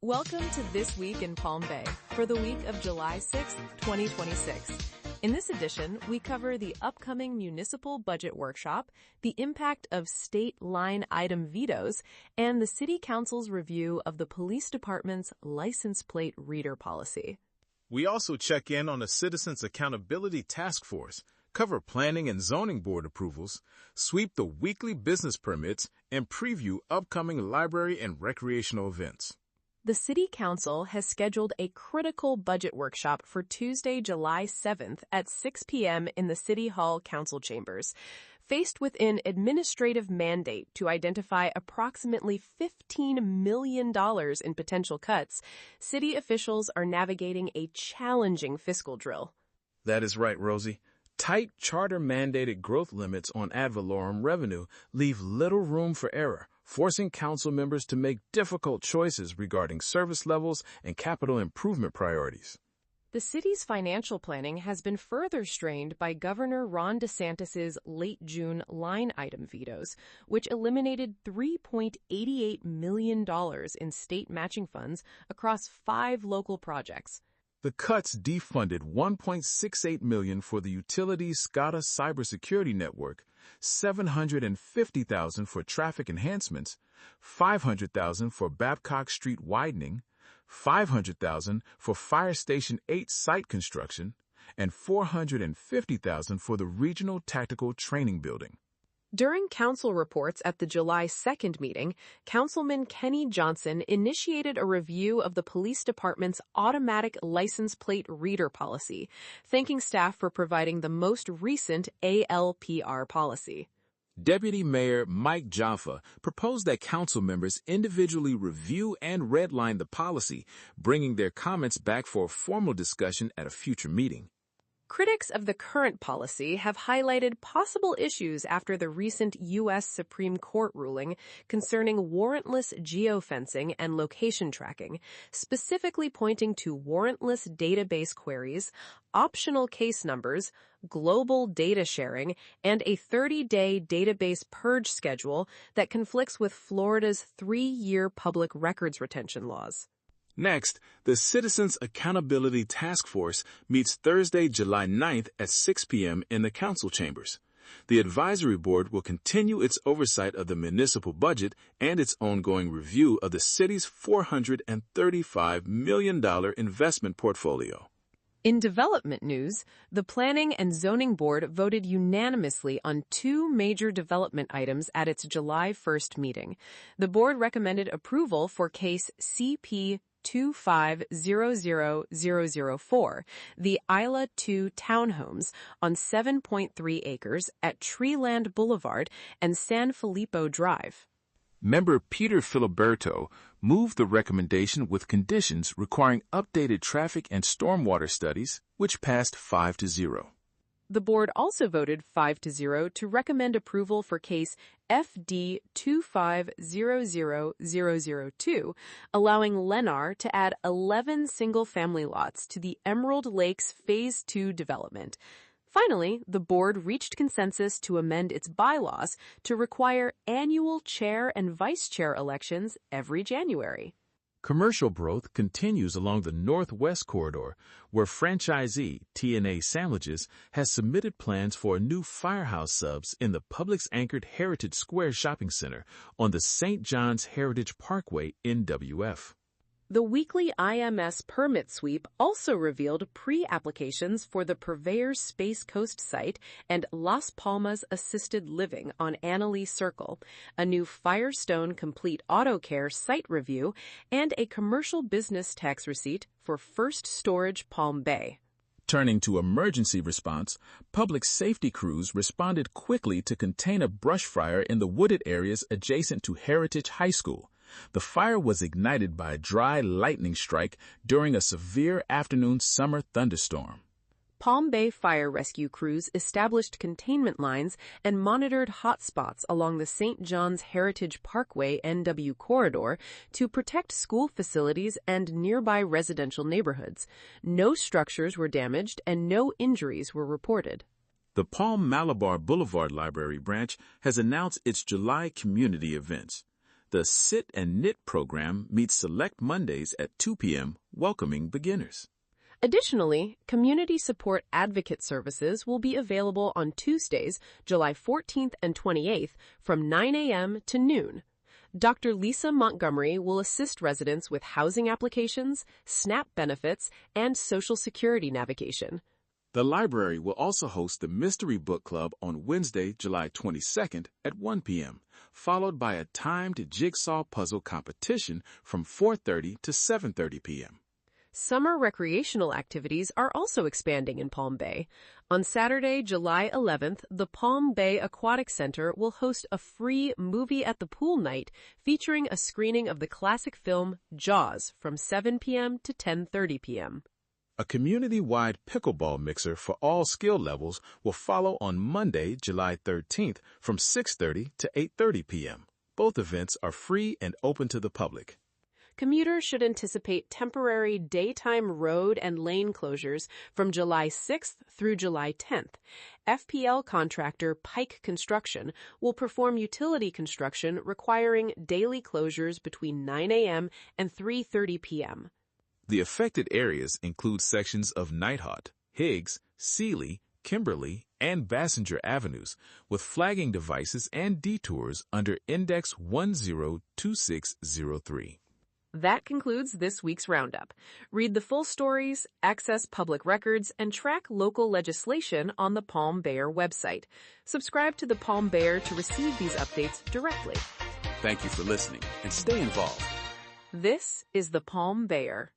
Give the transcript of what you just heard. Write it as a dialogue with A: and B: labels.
A: Welcome to This Week in Palm Bay for the week of July 6, 2026. In this edition, we cover the upcoming municipal budget workshop, the impact of state line item vetoes, and the City Council's review of the police department's license plate reader policy.
B: We also check in on the Citizens Accountability Task Force, cover planning and zoning board approvals, sweep the weekly business permits, and preview upcoming library and recreational events.
A: The City Council has scheduled a critical budget workshop for Tuesday, July 7th at 6 p.m. in the City Hall Council chambers. Faced with an administrative mandate to identify approximately $15 million in potential cuts, city officials are navigating a challenging fiscal drill.
B: That is right, Rosie. Tight charter-mandated growth limits on ad valorem revenue leave little room for error, forcing council members to make difficult choices regarding service levels and capital improvement priorities.
A: The city's financial planning has been further strained by Governor Ron DeSantis' late June line item vetoes, which eliminated $3.88 million in state matching funds across 5 local projects.
B: The cuts defunded $1.68 million for the utility's SCADA cybersecurity network, $750,000 for traffic enhancements, $500,000 for Babcock Street widening, $500,000 for Fire Station 8 site construction, and $450,000 for the Regional Tactical Training Building.
A: During council reports at the July 2nd meeting, Councilman Kenny Johnson initiated a review of the police department's automatic license plate reader policy, thanking staff for providing the most recent ALPR policy.
B: Deputy Mayor Mike Jaffa proposed that council members individually review and redline the policy, bringing their comments back for a formal discussion at a future meeting.
A: Critics of the current policy have highlighted possible issues after the recent U.S. Supreme Court ruling concerning warrantless geofencing and location tracking, specifically pointing to warrantless database queries, optional case numbers, global data sharing, and a 30-day database purge schedule that conflicts with Florida's 3-year public records retention laws.
B: Next, the Citizens Accountability Task Force meets Thursday, July 9th at 6 p.m. in the council chambers. The advisory board will continue its oversight of the municipal budget and its ongoing review of the city's $435 million investment portfolio.
A: In development news, the Planning and Zoning Board voted unanimously on 2 major development items at its July 1st meeting. The board recommended approval for case CP 2500004, the Isla 2 townhomes on 7.3 acres at Treeland Boulevard and San Filippo Drive.
B: Member Peter Filiberto moved the recommendation with conditions requiring updated traffic and stormwater studies, which passed 5-0.
A: The board also voted 5-0 to recommend approval for case FD 2500002, allowing Lennar to add 11 single-family lots to the Emerald Lakes Phase 2 development. Finally, the board reached consensus to amend its bylaws to require annual chair and vice chair elections every January.
B: Commercial growth continues along the Northwest Corridor, where franchisee TNA Sandwiches has submitted plans for a new Firehouse Subs in the Publix-anchored Heritage Square Shopping Center on the St. John's Heritage Parkway in WF.
A: The weekly IMS permit sweep also revealed pre-applications for the Purveyor Space Coast site and Las Palmas Assisted Living on Annalee Circle, a new Firestone Complete Auto Care site review, and a commercial business tax receipt for First Storage Palm Bay.
B: Turning to emergency response, public safety crews responded quickly to contain a brush fire in the wooded areas adjacent to Heritage High School. The fire was ignited by a dry lightning strike during a severe afternoon summer thunderstorm.
A: Palm Bay fire rescue crews established containment lines and monitored hotspots along the St. John's Heritage Parkway NW corridor to protect school facilities and nearby residential neighborhoods. No structures were damaged and no injuries were reported.
B: The Palm Malabar Boulevard Library branch has announced its July community events. The Sit and Knit program meets select Mondays at 2 p.m., welcoming beginners.
A: Additionally, community support advocate services will be available on Tuesdays, July 14th and 28th from 9 a.m. to noon. Dr. Lisa Montgomery will assist residents with housing applications, SNAP benefits, and Social Security navigation.
B: The library will also host the Mystery Book Club on Wednesday, July 22nd at 1 p.m., followed by a timed jigsaw puzzle competition from 4:30 to 7:30 p.m.
A: Summer recreational activities are also expanding in Palm Bay. On Saturday, July 11th, the Palm Bay Aquatic Center will host a free movie at the pool night featuring a screening of the classic film Jaws from 7 p.m. to 10:30 p.m.
B: A community-wide pickleball mixer for all skill levels will follow on Monday, July 13th from 6:30 to 8:30 p.m. Both events are free and open to the public.
A: Commuters should anticipate temporary daytime road and lane closures from July 6th through July 10th. FPL contractor Pike Construction will perform utility construction requiring daily closures between 9 a.m. and 3:30 p.m.
B: The affected areas include sections of Nighthawk, Higgs, Sealy, Kimberly, and Bassinger Avenues, with flagging devices and detours under Index 102603.
A: That concludes this week's roundup. Read the full stories, access public records, and track local legislation on the Palm Bayer website. Subscribe to the Palm Bayer to receive these updates directly.
B: Thank you for listening, and stay involved.
A: This is the Palm Bayer.